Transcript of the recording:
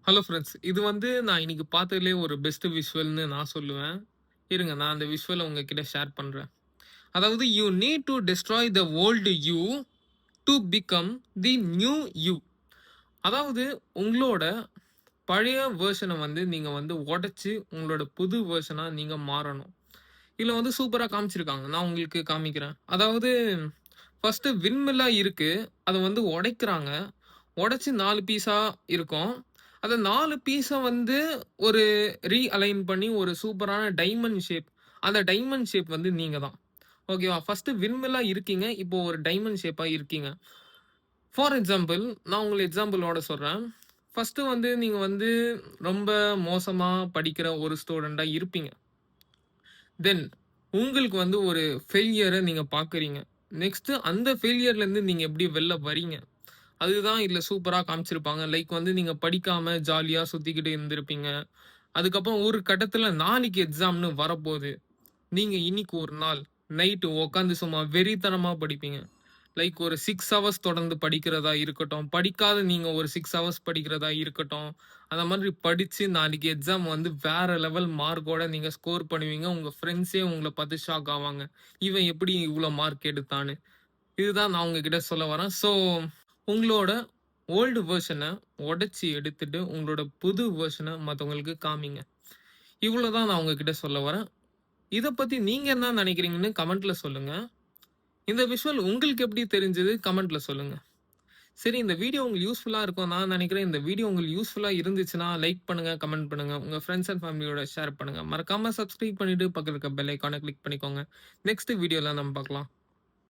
Hello friends. இது நான் இன்னைக்கு பார்த்ததுலயே ஒரு பெஸ்ட் விஷுவல்ன்னு நான் சொல்லுவேன். இருங்க நான் அந்த விஷுவல உங்ககிட்ட ஷேர் பண்றேன். அதாவது you need to destroy the old you to become the new you. அதாவது உங்களோட பழைய வெர்ஷன நீங்க உடைச்சு உங்களோட புது வெர்ஷனா நீங்க மாறணும். இதுல சூப்பரா காமிச்சிருக்காங்க. நான் உங்களுக்கு காமிக்கிறேன். அதாவது ஃபர்ஸ்ட்டு விண்மில்லா இருக்கு. அத உடைக்கிறாங்க. உடைச்சு 4 பீஸா இருக்கும். அத 4 பீஸ ஒரு ரீஅலைன் பண்ணி ஒரு சூப்பரான டைமண்ட் ஷேப். அந்த டைமண்ட் ஷேப் நீங்க தான். ஓகேவா? ஃபர்ஸ்ட்டு விண்மில்லா இருக்கீங்க. இப்போ ஒரு டைமண்ட் ஷேப்பா இருக்கீங்க. ஃபார் எக்ஸாம்பிள் நான் உங்களுக்கு எக்ஸாம்பிளோட சொல்றேன். ஃபர்ஸ்ட்டு நீங்க ரொம்ப மோசமா படிக்கிற ஒரு ஸ்டூடண்ட்டா இருப்பீங்க. தென் உங்களுக்கு ஒரு ஃபெயிலியர நீங்க பார்க்குறீங்க. நெக்ஸ்ட்டு அந்த ஃபெயிலியர்லேருந்து நீங்க எப்படி வெளில வரீங்க? அதுதான் இதுல சூப்பரா காமிச்சிருப்பாங்க. லைக் நீங்க படிக்காம ஜாலியா சுத்திக்கிட்டு இருந்திருப்பீங்க. அதுக்கப்புறம் ஒரு கட்டத்துல நாளைக்கு எக்ஸாம்ன்னு வரப்போது. நீங்க இன்னைக்கு ஒரு நாள் நைட்டு உட்காந்து சும்மா வெறித்தனமா படிப்பீங்க. லைக் ஒரு 6 ஹவர்ஸ் தொடர்ந்து படிக்கிறதா இருக்கட்டும், படிக்காத நீங்க ஒரு 6 ஹவர்ஸ் படிக்கிறதா இருக்கட்டும். அந்த மாதிரி படிச்சு நாளைக்கு எக்ஸாம் வேற லெவல் மார்க்கோட நீங்க ஸ்கோர் பண்ணுவீங்க. உங்க ஃப்ரெண்ட்ஸே உங்கள பார்த்து ஷாக் ஆவாங்க. இவன் எப்படி இவ்ளோ மார்க் எடுத்தான்னு. இதுதான் நான் உங்ககிட்ட சொல்ல வரேன். ஸோ உங்களோட ஓல்டு வெர்ஷன உடைச்சு எடுத்துட்டு, உங்களோட புது வெர்ஷன மத்தவங்களுக்கு காமிங்க. இவ்வளோதான் நான் உங்ககிட்ட சொல்ல வரேன். இத பத்தி நீங்க என்ன நினைக்கிறீங்கன்னு கமெண்ட்ல சொல்லுங்க. இந்த விஷுவல் உங்களுக்கு எப்படி தெரிஞ்சது? கமெண்ட்ல சொல்லுங்க. சரி, இந்த வீடியோ உங்களுக்கு யூஸ்ஃபுல்லா இருக்கும் நான் நினைக்கிறேன். இந்த வீடியோ உங்களுக்கு யூஸ்ஃபுல்லா இருந்துச்சுன்னா, லைக் பண்ணுங்க, கமெண்ட் பண்ணுங்க. உங்க ஃபிரெண்ட்ஸ் அண்ட் ஃபேமிலியோட ஷேர் பண்ணுங்க. மறக்காம சப்ஸ்கிரைப் பண்ணிட்டு பக்கத்துல இருக்க பெல் ஐகான கிளிக் பண்ணிக்கோங்க. நெக்ஸ்ட் வீடியோல நம்ம பார்க்கலாம்.